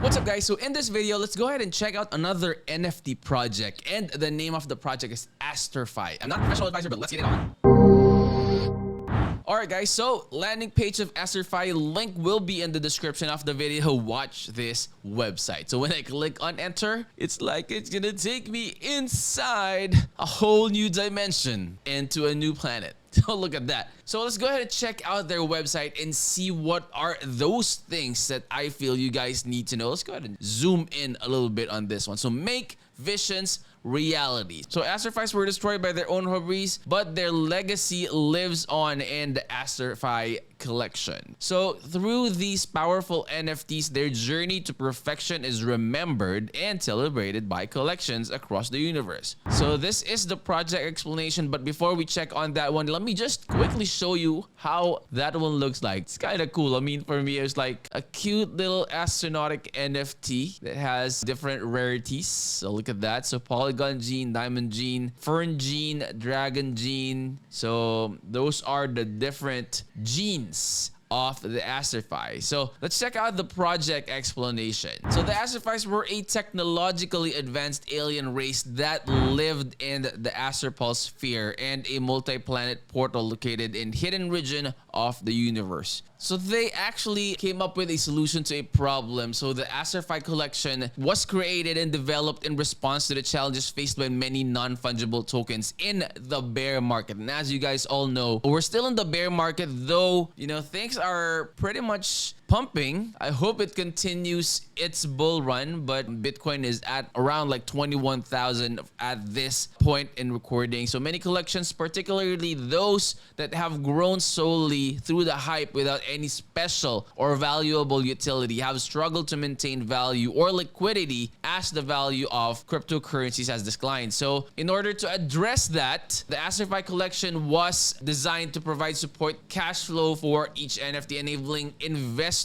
What's up, guys? So in this video, let's go ahead and check out another NFT project, and the name of the project is ASTERFI. I'm not a professional advisor, but let's get it on. Alright guys, so landing page of ASTERFI, link will be in the description of the video. Watch this website. So when I click on enter, it's like it's gonna take me inside a whole new dimension into a new planet. So look at that. So let's go ahead and check out their website and see what are those things that I feel you guys need to know. Let's go ahead and zoom in a little bit on this one. So make visions reality. So ASTERFIs were destroyed by their own hobbies, but their legacy lives on in the ASTERFI collection. So through these powerful NFTs, their journey to perfection is remembered and celebrated by collections across the universe. So this is the project explanation, but before we check on that one, let me just quickly show you how that one looks like. It's kind of cool. I mean, for me, it's like a cute little astronautic NFT that has different rarities. So look at that. So Polygon Gene, Diamond Gene, Fern Gene, Dragon Gene. So those are the different genes of the ASTERFI. So let's check out the project explanation. So the ASTERFIs were a technologically advanced alien race that lived in the Asterpulse sphere and a multi-planet portal located in hidden region of the universe. So they actually came up with a solution to a problem. So the ASTERFI collection was created and developed in response to the challenges faced by many non-fungible tokens in the bear market. And as you guys all know, we're still in the bear market, though, you know, things are pretty much pumping. I hope it continues its bull run, but Bitcoin is at around like 21,000 at this point in recording. So many collections, particularly those that have grown solely through the hype without any special or valuable utility, have struggled to maintain value or liquidity as the value of cryptocurrencies has declined. So in order to address that, the ASTERFI collection was designed to provide support cash flow for each NFT, enabling investors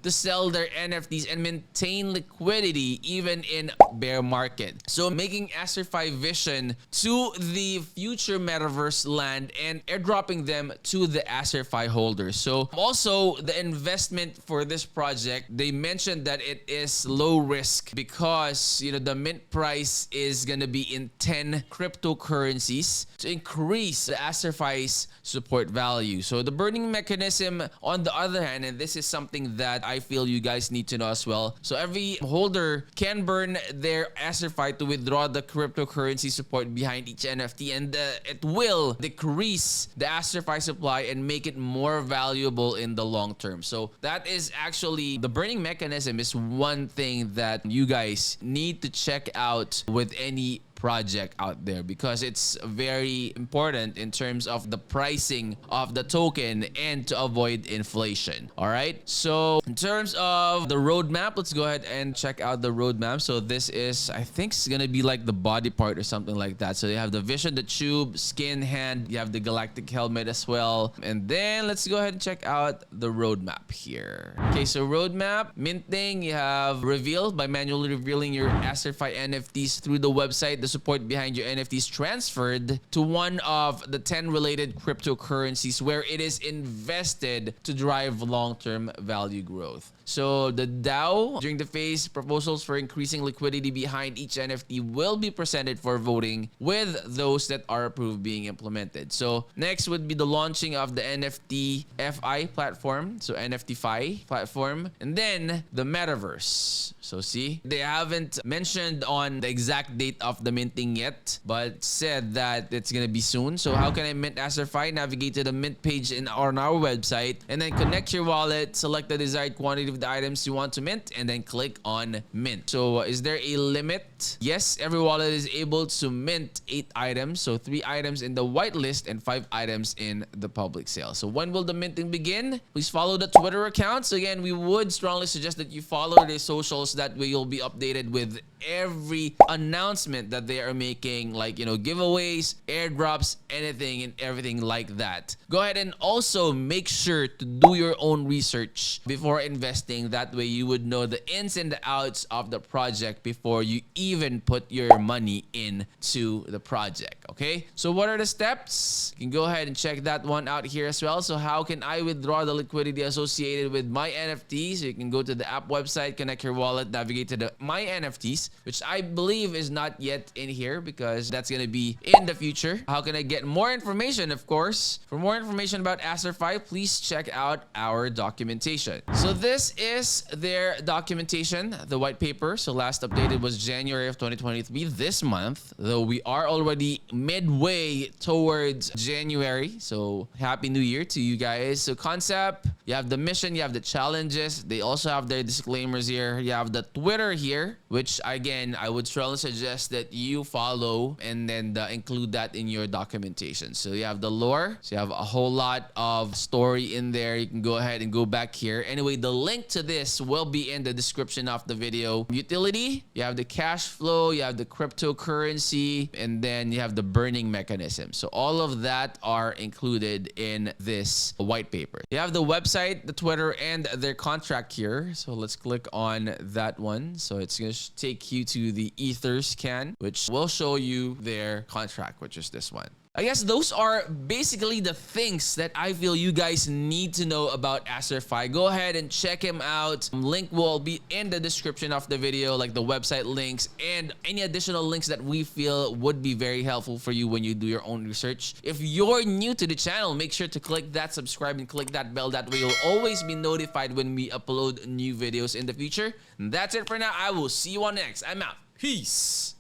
to sell their NFTs and maintain liquidity even in bear market. So making ASTERFI vision to the future metaverse land and airdropping them to the ASTERFI holders. So also the investment for this project, they mentioned that it is low risk because, you know, the mint price is gonna be in 10 cryptocurrencies to increase the ASTERFI's support value. So the burning mechanism, on the other hand, and this is something that I feel you guys need to know as well. So every holder can burn their ASTERFI to withdraw the cryptocurrency support behind each NFT, and it will decrease the ASTERFI supply and make it more valuable in the long term. So that is actually the burning mechanism is one thing that you guys need to check out with any project out there, because it's very important in terms of the pricing of the token and to avoid inflation. All right, so in terms of the roadmap, let's go ahead and check out the roadmap. So this is, I think it's gonna be like the body part or something like that. So you have the vision, the tube, skin, hand, you have the galactic helmet as well. And then let's go ahead and check out the roadmap here. Okay, so roadmap, minting, you have reveal by manually revealing your ASTERFI NFTs through the website. The support behind your NFTs transferred to one of the 10 related cryptocurrencies where it is invested to drive long-term value growth. So the DAO, during the phase, proposals for increasing liquidity behind each NFT will be presented for voting, with those that are approved being implemented. So next would be the launching of the NFT FI platform, so NFTFi platform, and then the metaverse. So see, they haven't mentioned on the exact date of the minting yet, but said that it's gonna be soon. So how can I mint ASTERFI? Navigate to the mint page on our website, and then connect your wallet, select the desired quantity of the items you want to mint, and then click on mint. So is there a limit? Yes, every wallet is able to mint 8 items, so 3 items in the whitelist and 5 items in the public sale. So when will the minting begin? Please follow the Twitter accounts. Again, we would strongly suggest that you follow their socials. That way you'll be updated with every announcement that they are making, like, you know, giveaways, airdrops, anything and everything like that. Go ahead and also make sure to do your own research before investing. That way you would know the ins and the outs of the project before you even put your money into the project. Okay, so what are the steps? You can go ahead and check that one out here as well. So how can I withdraw the liquidity associated with my NFTs? So you can go to the app website, connect your wallet, navigate to the My NFTs, which I believe is not yet in here because that's going to be in the future. How can I get more information? Of course, for more information about ASTERFI, please check out our documentation. So this is their documentation, the white paper. So last updated was January of 2023 this month, though we are already midway towards January. So happy new year to you guys. So concept, you have the mission, you have the challenges. They also have their disclaimers here. You have the Twitter here, which again, I would strongly suggest that you follow and then include that in your documentation. So you have the lore. So you have a whole lot of story in there. You can go ahead and go back here. Anyway, the link to this will be in the description of the video. Utility, you have the cash flow, you have the cryptocurrency, and then you have the burning mechanism. So all of that are included in this white paper. You have the website, the Twitter, and their contract here. So let's click on that one. So it's going to take you to the Ether scan, which will show you their contract, which is this one. I guess those are basically the things that I feel you guys need to know about ASTERFI. Go ahead and check him out. Link will be in the description of the video, like the website links and any additional links that we feel would be very helpful for you when you do your own research. If you're new to the channel, make sure to click that subscribe and click that bell. That way you'll always be notified when we upload new videos in the future. And that's it for now. I will see you on next. I'm out. Peace.